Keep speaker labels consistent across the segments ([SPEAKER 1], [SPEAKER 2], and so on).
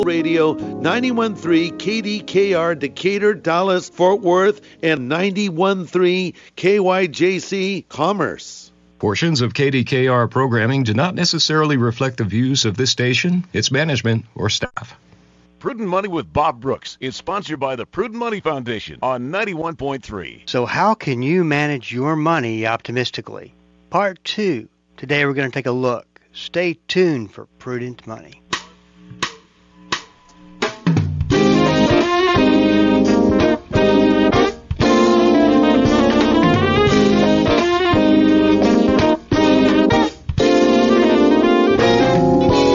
[SPEAKER 1] Radio 91.3 KDKR Decatur, Dallas, Fort Worth, and 91.3 KYJC Commerce.
[SPEAKER 2] Portions of KDKR programming do not necessarily reflect the views of this station, its management, or staff.
[SPEAKER 3] Prudent Money with Bob Brooks is sponsored by the Prudent Money Foundation on 91.3.
[SPEAKER 4] So how can you manage your money optimistically? Part 2. Today we're going to take a look. Stay tuned for Prudent Money.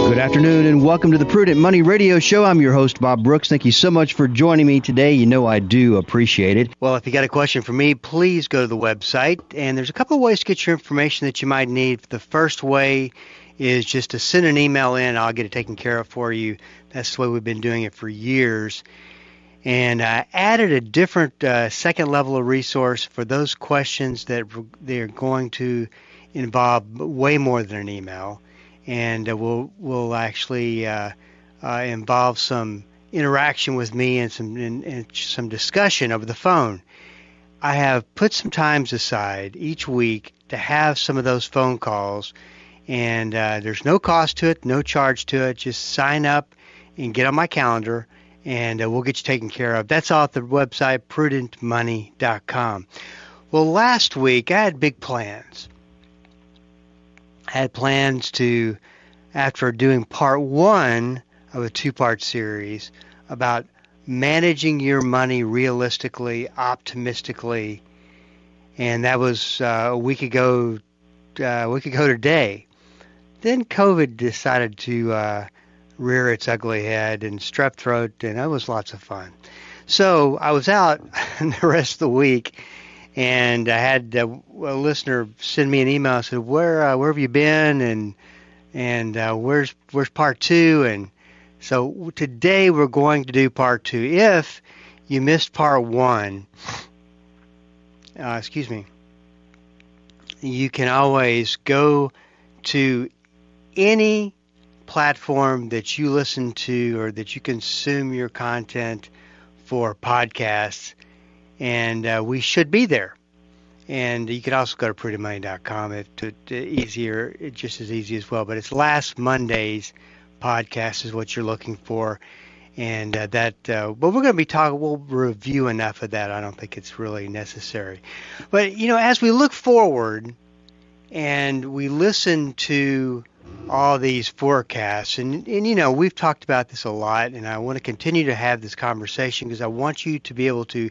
[SPEAKER 4] Good afternoon and welcome to the Prudent Money Radio Show. I'm your host, Bob Brooks. Thank you so much for joining me today. You know I do appreciate it. Well, if you got a question for me, please go to the website. And there's a couple of ways to get your information that you might need. The first way is just to send an email in. I'll get it taken care of for you. That's the way we've been doing it for years. And I added a different second level of resource for those questions that they're going to involve way more than an email. And we'll actually involve some interaction with me and some discussion over the phone. I have put some times aside each week to have some of those phone calls, and there's no cost to it, no charge to it. Just sign up and get on my calendar, and we'll get you taken care of. That's all at the website, prudentmoney.com. Well, last week I had big plans. I had plans to, after doing part 1 of a 2-part series about managing your money realistically, optimistically, and that was a week ago today. Then COVID decided to rear its ugly head and strep throat, and that was lots of fun. So I was out the rest of the week, and I had a listener send me an email and said, where have you been, and where's part 2? And so today we're going to do part 2. If you missed part 1, you can always go to any platform that you listen to or that you consume your content for podcasts, and we should be there. And you can also go to prudentmoney.com. It's just as easy as well. But it's last Monday's podcast is what you're looking for. And but we're going to be talking, we'll review enough of that. I don't think it's really necessary. But, as we look forward and we listen to all these forecasts, and we've talked about this a lot, and I want to continue to have this conversation because I want you to be able to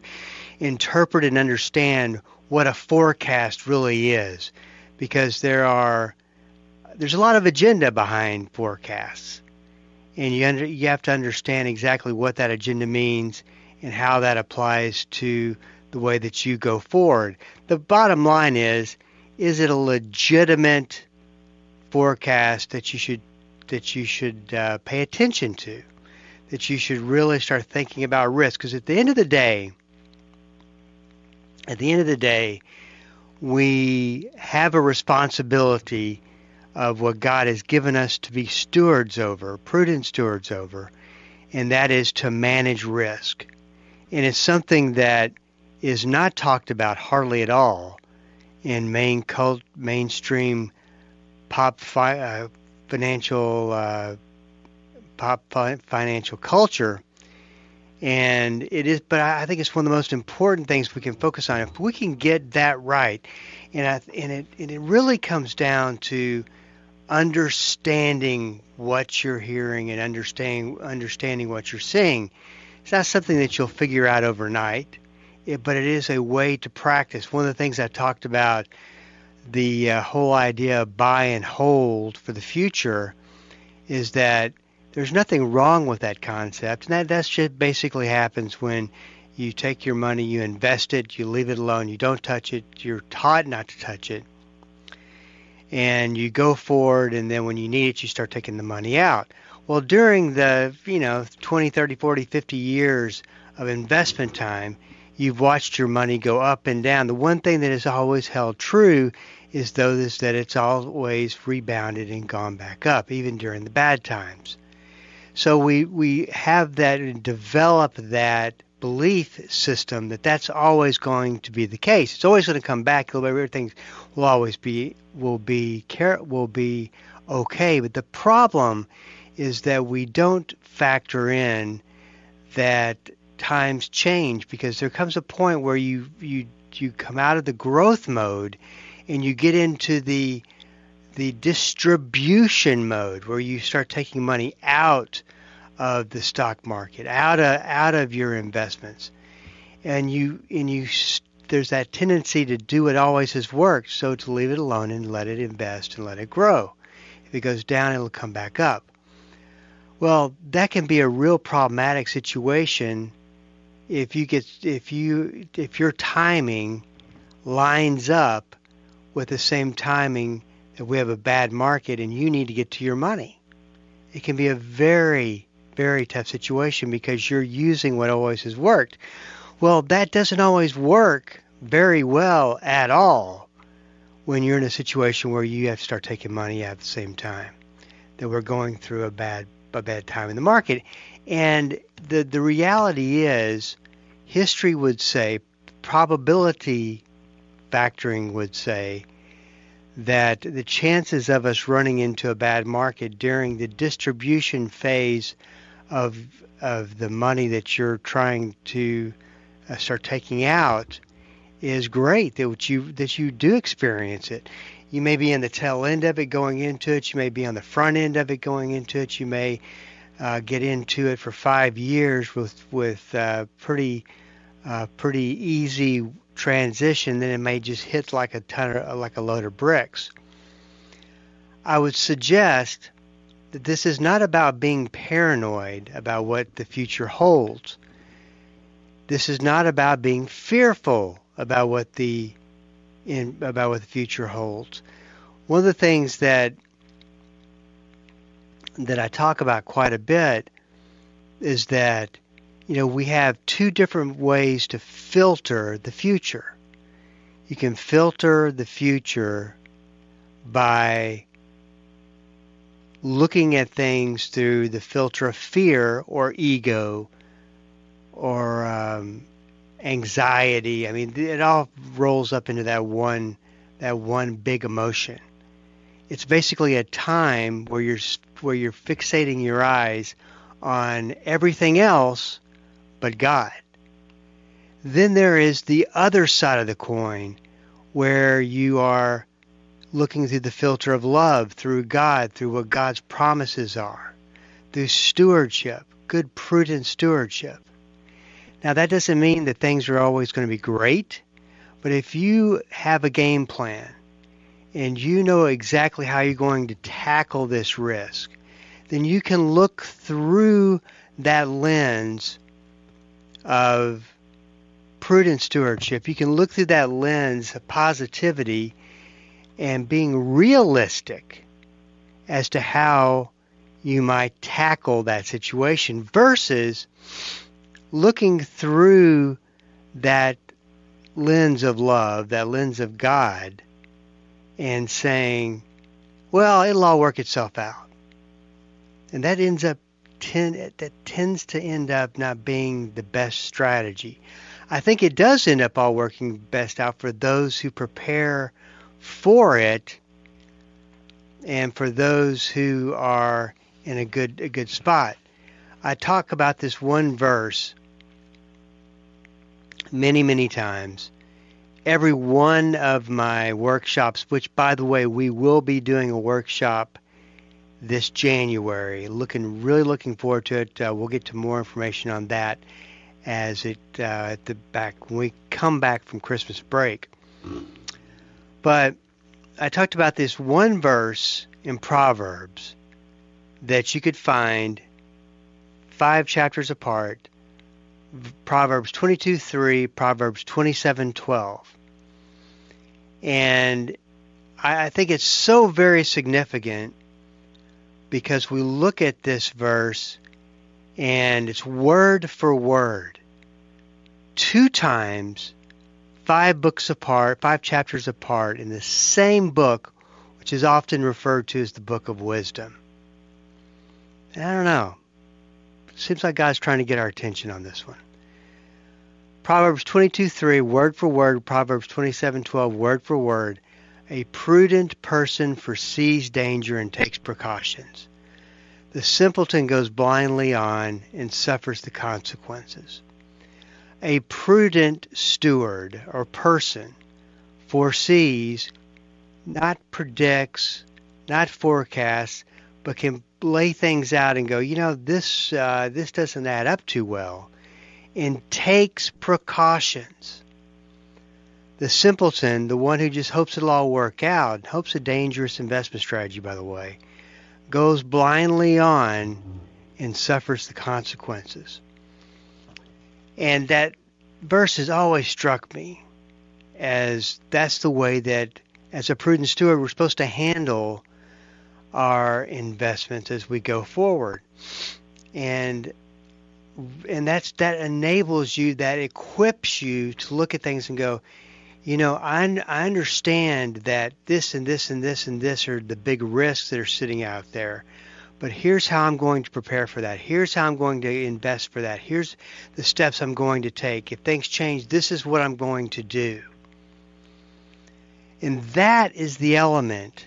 [SPEAKER 4] interpret and understand what a forecast really is, because there's a lot of agenda behind forecasts, and you have to understand exactly what that agenda means and how that applies to the way that you go forward. The bottom line is it a legitimate forecast that you should pay attention to, that you should really start thinking about risk? Because at the end of the day, we have a responsibility of what God has given us to be stewards over, prudent stewards over, and that is to manage risk. And it's something that is not talked about hardly at all in mainstream financial culture. And it is, but I think it's one of the most important things we can focus on. If we can get that right, and it really comes down to understanding what you're hearing and understanding what you're seeing. It's not something that you'll figure out overnight, but it is a way to practice. One of the things I talked about, the whole idea of buy and hold for the future, is that there's nothing wrong with that concept, and that's just basically happens when you take your money, you invest it, you leave it alone, you don't touch it, you're taught not to touch it, and you go forward, and then when you need it, you start taking the money out. Well, during the 20, 30, 40, 50 years of investment time, you've watched your money go up and down. The one thing that has always held true is that it's always rebounded and gone back up, even during the bad times. So we have that and develop that belief system that that's always going to be the case. It's always going to come back. Everything will always be okay. But the problem is that we don't factor in that times change, because there comes a point where you come out of the growth mode and you get into the distribution mode, where you start taking money out of the stock market, out of your investments, and there's that tendency to do what always has worked, so to leave it alone and let it invest and let it grow. If it goes down, it'll come back up. Well, that can be a real problematic situation if your timing lines up with the same timing that we have a bad market and you need to get to your money. It can be a very, very tough situation because you're using what always has worked. Well, that doesn't always work very well at all when you're in a situation where you have to start taking money out at the same time that we're going through a bad time in the market. And the reality is, history would say, probability factoring would say, that the chances of us running into a bad market during the distribution phase of the money that you're trying to start taking out is great, that you do experience it. You may be in the tail end of it going into it. You may be on the front end of it going into it. You may get into it for 5 years with pretty easy transition. Then it may just hit like a load of bricks. I would suggest that this is not about being paranoid about what the future holds. This is not about being fearful about what the future holds. One of the things that I talk about quite a bit is that, we have two different ways to filter the future. You can filter the future by looking at things through the filter of fear or ego or anxiety. I mean, it all rolls up into that one big emotion. It's basically a time where you're fixating your eyes on everything else but God. Then there is the other side of the coin, where you are looking through the filter of love, through God, through what God's promises are, through stewardship, good, prudent stewardship. Now, that doesn't mean that things are always going to be great, but if you have a game plan and you know exactly how you're going to tackle this risk, then you can look through that lens of prudent stewardship. You can look through that lens of positivity and being realistic as to how you might tackle that situation, versus looking through that lens of love, that lens of God, and saying, well, it'll all work itself out. And that tends to end up not being the best strategy. I think it does end up all working best out for those who prepare for it and for those who are in a good spot. I talk about this one verse many, many times. Every one of my workshops, which, by the way, we will be doing a workshop this January. Really looking forward to it. We'll get to more information on that as when we come back from Christmas break. But I talked about this one verse in Proverbs that you could find 5 chapters apart. Proverbs 22:3, Proverbs 27:12. And I think it's so very significant because we look at this verse and it's word for word. 2 times, 5 books apart, 5 chapters apart in the same book, which is often referred to as the Book of Wisdom. And I don't know. Seems like God's trying to get our attention on this one. Proverbs 22:3, word for word. Proverbs 27:12, word for word. A prudent person foresees danger and takes precautions. The simpleton goes blindly on and suffers the consequences. A prudent steward or person foresees, not predicts, not forecasts, but can lay things out and go, this doesn't add up too well, and takes precautions. The simpleton, the one who just hopes it'll all work out, hopes a dangerous investment strategy, by the way, goes blindly on and suffers the consequences. And that verse has always struck me as that's the way that, as a prudent steward, we're supposed to handle our investments as we go forward. And that enables you, that equips you to look at things and go, I understand that this and this and this and this are the big risks that are sitting out there, but here's how I'm going to prepare for that. Here's how I'm going to invest for that. Here's the steps I'm going to take. If things change, this is what I'm going to do. And that is the element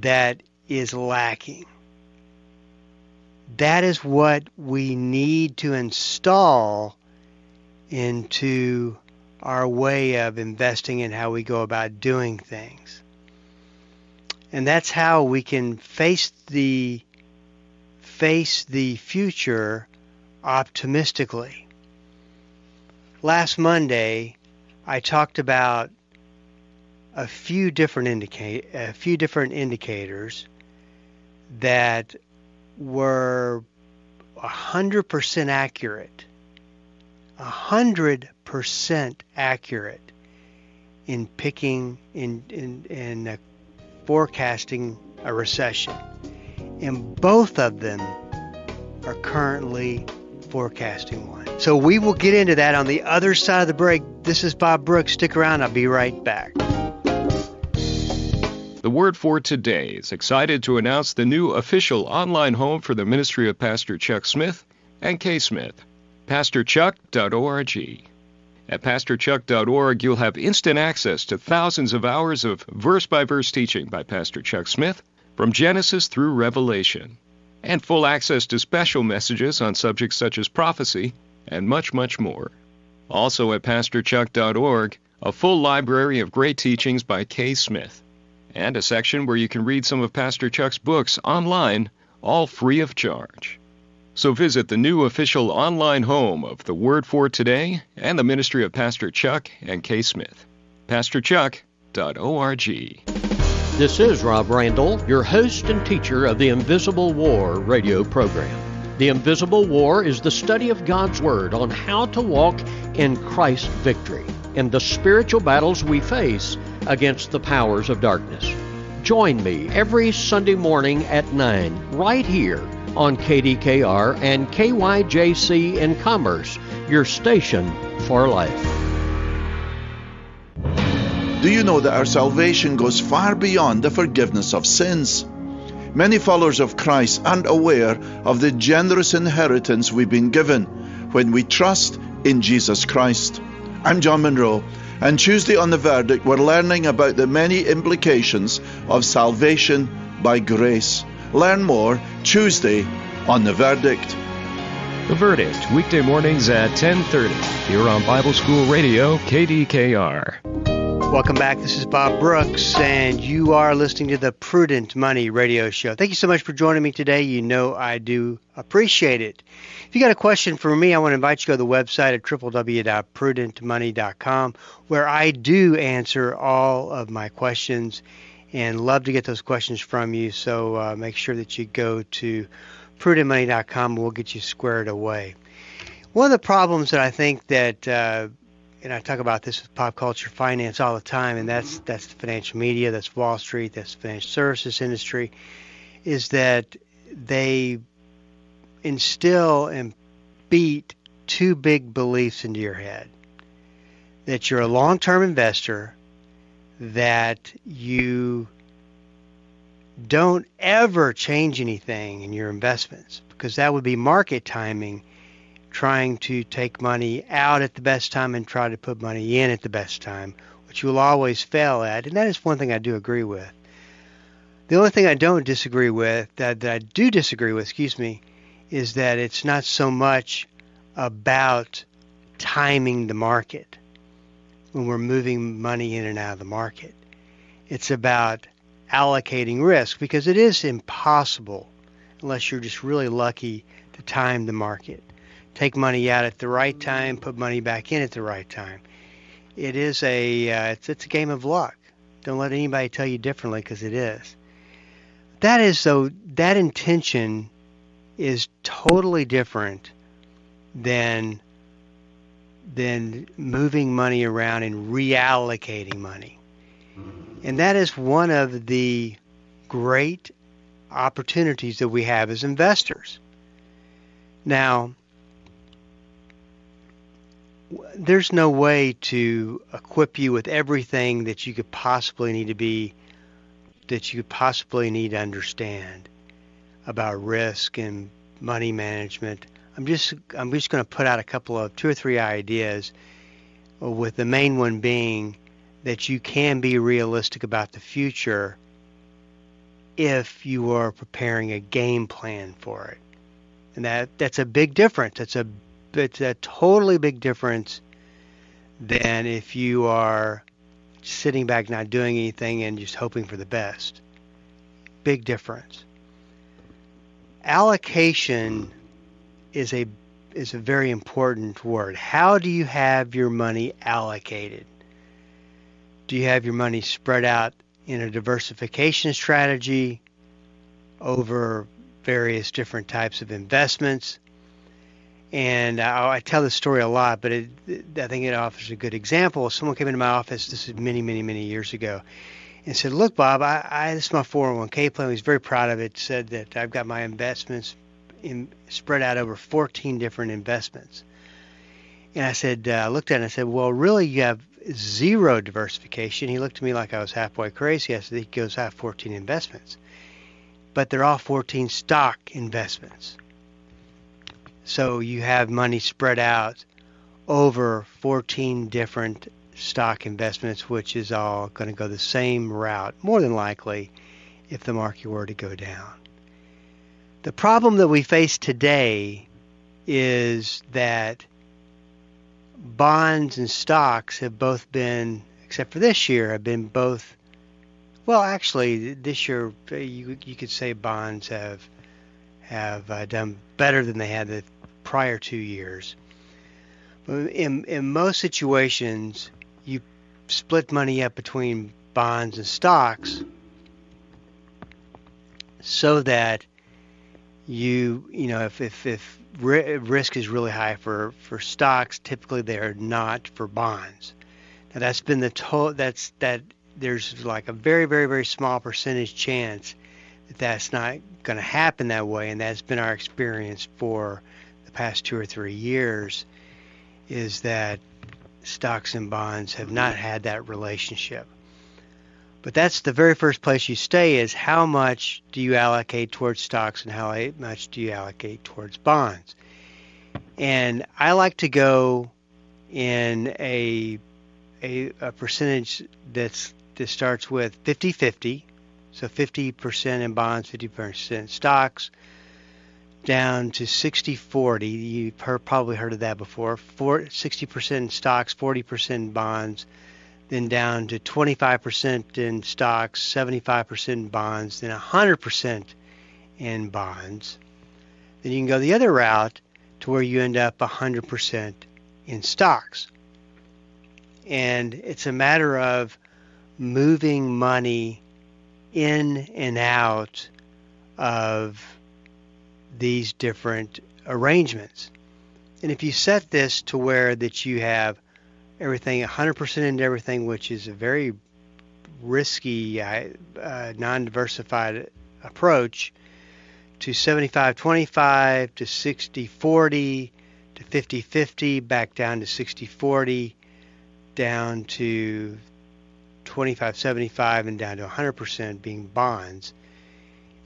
[SPEAKER 4] that is lacking. That is what we need to install into our way of investing and how we go about doing things. And that's how we can face the future optimistically. Last Monday, I talked about a few different indicators that were 100% accurate. 100% accurate in picking in forecasting a recession. And both of them are currently forecasting one. So we will get into that on the other side of the break. This is Bob Brooks. Stick around. I'll be right back.
[SPEAKER 2] The Word for Today is excited to announce the new official online home for the ministry of Pastor Chuck Smith and Kay Smith, PastorChuck.org. At PastorChuck.org, you'll have instant access to thousands of hours of verse-by-verse teaching by Pastor Chuck Smith from Genesis through Revelation, and full access to special messages on subjects such as prophecy and much, much more. Also at PastorChuck.org, a full library of great teachings by Kay Smith, and a section where you can read some of Pastor Chuck's books online, all free of charge. So visit the new official online home of the Word for Today and the ministry of Pastor Chuck and Kay Smith, PastorChuck.org.
[SPEAKER 5] This is Rob Randall, your host and teacher of the Invisible War radio program. The Invisible War is the study of God's Word on how to walk in Christ's victory in the spiritual battles we face against the powers of darkness. Join me every Sunday morning at 9 right here on KDKR and KYJC in Commerce, your station for life.
[SPEAKER 6] Do you know that our salvation goes far beyond the forgiveness of sins? Many followers of Christ aren't aware of the generous inheritance we've been given when we trust in Jesus Christ. I'm John Monroe, and Tuesday on The Verdict, we're learning about the many implications of salvation by grace. Learn more Tuesday on The Verdict.
[SPEAKER 2] The Verdict, weekday mornings at 10:30, here on Bible School Radio, KDKR.
[SPEAKER 4] Welcome back. This is Bob Brooks, and you are listening to the Prudent Money Radio Show. Thank you so much for joining me today. You know I do appreciate it. If you got a question for me, I want to invite you to go to the website at www.prudentmoney.com, where I do answer all of my questions and love to get those questions from you. So make sure that you go to prudentmoney.com and we'll get you squared away. One of the problems that I think that and I talk about this with pop culture finance all the time, and that's the financial media, that's Wall Street, that's the financial services industry, is that they instill and beat two big beliefs into your head. That you're a long-term investor, that you don't ever change anything in your investments. because that would be market timing, trying to take money out at the best time and try to put money in at the best time, which you will always fail at. And that is one thing I do agree with. The only thing I don't disagree with, that I do disagree with, is that it's not so much about timing the market when we're moving money in and out of the market. It's about allocating risk, because it is impossible, unless you're just really lucky, to time the market. Take money out at the right time, put money back in at the right time. It is it's a game of luck. Don't let anybody tell you differently, because it is. That intention is totally different than moving money around and reallocating money. And that is one of the great opportunities that we have as investors. Now, there's no way to equip you with everything that you could possibly need to understand about risk and money management. I'm just going to put out two or three ideas, with the main one being that you can be realistic about the future if you are preparing a game plan for it. And that's a big difference. It's a totally big difference than if you are sitting back not doing anything and just hoping for the best. Big difference. Allocation is a very important word. How do you have your money allocated? Do you have your money spread out in a diversification strategy over various different types of investments? And I tell this story a lot, but I think it offers a good example. Someone came into my office, this is many, many, many years ago, and said, "Look, Bob, this is my 401k plan." He was very proud of it. Said that I've got my investments spread out over 14 different investments. And I said, I looked at it and I said, "Well, really, you have zero diversification." He looked at me like I was halfway crazy. I said, "He goes, I have 14 investments, but they're all 14 stock investments." So you have money spread out over 14 different stock investments, which is all going to go the same route, more than likely, if the market were to go down. The problem that we face today is that bonds and stocks have both been, except for this year, have been both, well, actually, this year you could say bonds have done better than they had the prior 2 years. But in most situations, you split money up between bonds and stocks so that if risk is really high for stocks, typically they are not for bonds. Now that's been that there's like a very, very, very small percentage chance that that's not going to happen that way, and that's been our experience for the past 2 or 3 years, is that stocks and bonds have not had that relationship. But that's the very first place you stay, is how much do you allocate towards stocks and how much do you allocate towards bonds. And I like to go in a percentage that starts with 50-50, so 50% in bonds, 50% stocks, down to 60-40. You've probably heard of that before. 60% in stocks, 40% in bonds, then down to 25% in stocks, 75% in bonds, then 100% in bonds. Then you can go the other route to where you end up 100% in stocks. And it's a matter of moving money in and out of these different arrangements. And if you set this to where that you have everything 100% into everything, which is a very risky, non-diversified approach, to 75-25, to 60-40, to 50-50, back down to 60-40, down to 25-75, and down to 100% being bonds.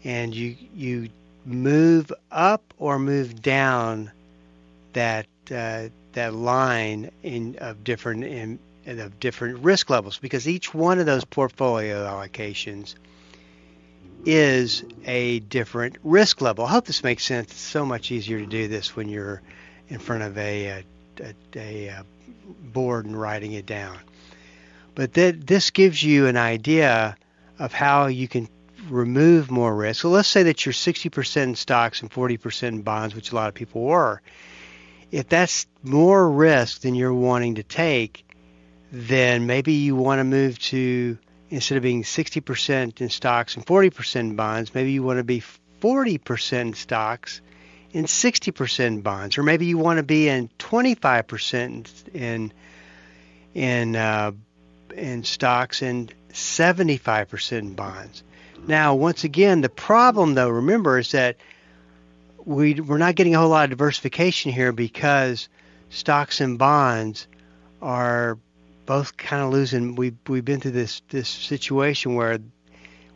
[SPEAKER 4] And you move up or move down that line of different risk levels, because each one of those portfolio allocations is a different risk level. I hope this makes sense. It's so much easier to do this when you're in front of a board and writing it down. But this gives you an idea of how you can remove more risk. So let's say that you're 60% in stocks and 40% in bonds, which a lot of people were. If that's more risk than you're wanting to take, then maybe you want to move to, instead of being 60% in stocks and 40% in bonds, maybe you want to be 40% in stocks and 60% in bonds. Or maybe you want to be in 25% in stocks and 75% in bonds. Now, once again, the problem, though, remember, is that we're not getting a whole lot of diversification here, because stocks and bonds are both kind of losing. We've been through this situation where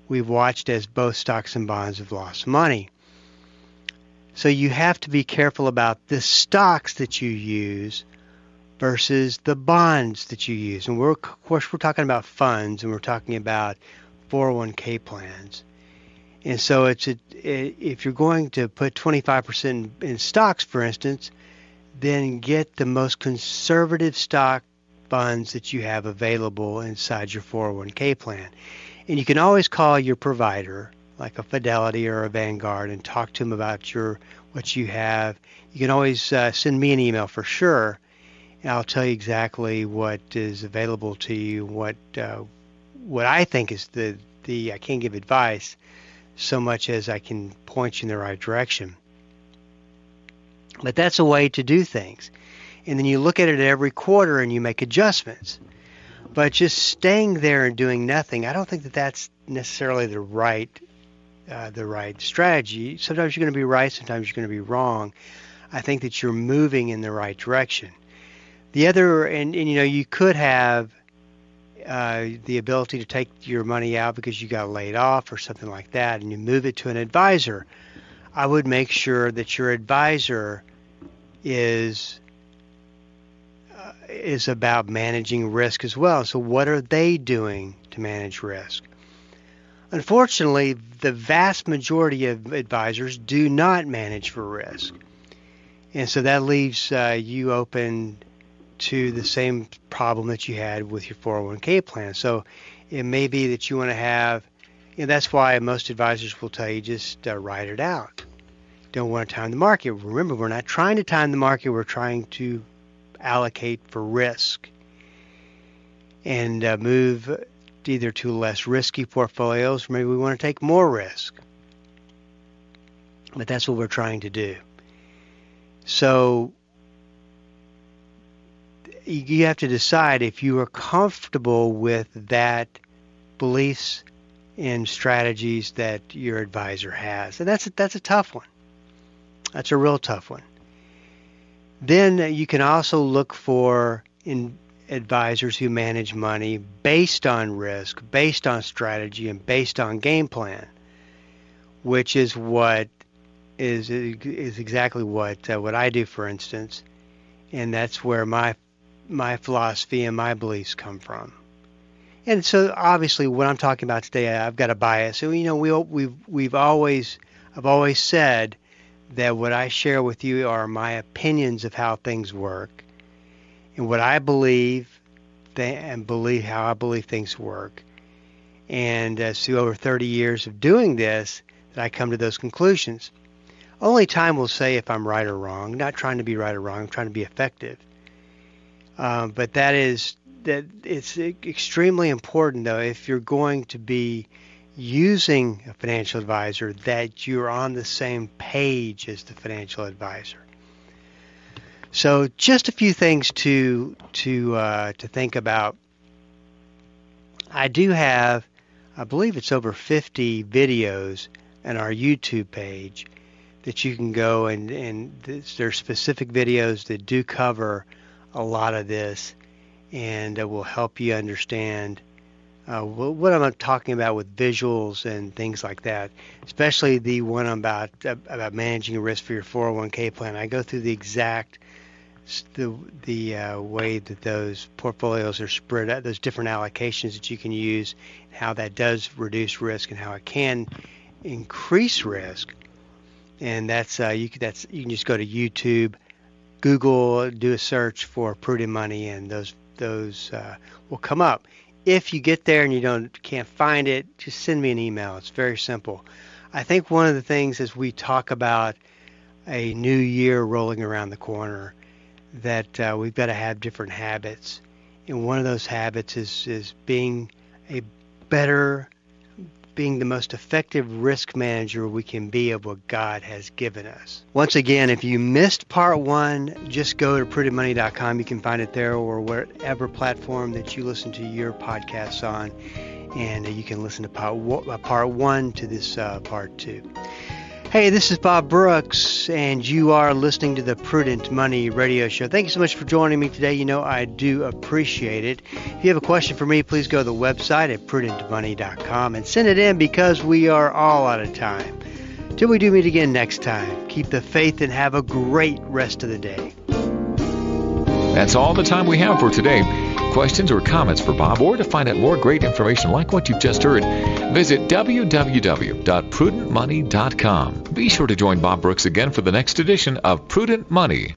[SPEAKER 4] we've watched as both stocks and bonds have lost money. So you have to be careful about the stocks that you use versus the bonds that you use. And of course we're talking about funds, and we're talking about 401k plans. And so if you're going to put 25% in stocks, for instance, then get the most conservative stock funds that you have available inside your 401k plan. And you can always call your provider, like a Fidelity or a Vanguard, and talk to them about what you have. You can always send me an email for sure, and I'll tell you exactly what is available to you, what I think is the I can't give advice so much as I can point you in the right direction. But that's a way to do things. And then you look at it every quarter and you make adjustments. But just staying there and doing nothing, I don't think that that's necessarily the right strategy. Sometimes you're going to be right, sometimes you're going to be wrong. I think that you're moving in the right direction. The other, and you could have the ability to take your money out because you got laid off or something like that, and you move it to an advisor. I would make sure that your advisor is about managing risk as well. So what are they doing to manage risk? Unfortunately, the vast majority of advisors do not manage for risk. And so that leaves you open to the same problem that you had with your 401k plan. So it may be that you want to have, that's why most advisors will tell you just ride it out. Don't want to time the market. Remember, we're not trying to time the market. We're trying to allocate for risk and move either to less risky portfolios, or maybe we want to take more risk. But that's what we're trying to do. So you have to decide if you are comfortable with that beliefs and strategies that your advisor has. And that's a tough one. That's a real tough one. Then you can also look for advisors who manage money based on risk, based on strategy, and based on game plan, which is what is exactly what I do, for instance, and that's where my philosophy and my beliefs come from. And so obviously what I'm talking about today, I've got a bias. So I've always said that what I share with you are my opinions of how things work and what I believe how I believe things work. And through over 30 years of doing this, that I come to those conclusions. Only time will say if I'm right or wrong. I'm not trying to be right or wrong. I'm trying to be effective. But it's extremely important, though, if you're going to be using a financial advisor, that you're on the same page as the financial advisor. So just a few things to think about. I do have, I believe it's over 50 videos on our YouTube page that you can go and there's specific videos that do cover a lot of this, and will help you understand what I'm talking about with visuals and things like that, especially the one about managing risk for your 401k plan. I go through the exact way that those portfolios are spread out, those different allocations that you can use, how that does reduce risk and how it can increase risk. And that's you can just go to YouTube, Google, do a search for Prudent Money, and those will come up. If you get there and you can't find it, just send me an email. It's very simple. I think one of the things as we talk about a new year rolling around the corner, that we've got to have different habits. And one of those habits is being the most effective risk manager we can be of what God has given us. Once again, if you missed part 1, just go to prudentmoney.com. You can find it there or whatever platform that you listen to your podcasts on, and you can listen to part 1 to this part 2. Hey, this is Bob Brooks, and you are listening to the Prudent Money Radio Show. Thank you so much for joining me today. You know I do appreciate it. If you have a question for me, please go to the website at prudentmoney.com and send it in, because we are all out of time. Till we do meet again next time, keep the faith and have a great rest of the day.
[SPEAKER 7] That's all the time we have for today. Questions or comments for Bob, or to find out more great information like what you've just heard, visit www.prudentmoney.com. Be sure to join Bob Brooks again for the next edition of Prudent Money.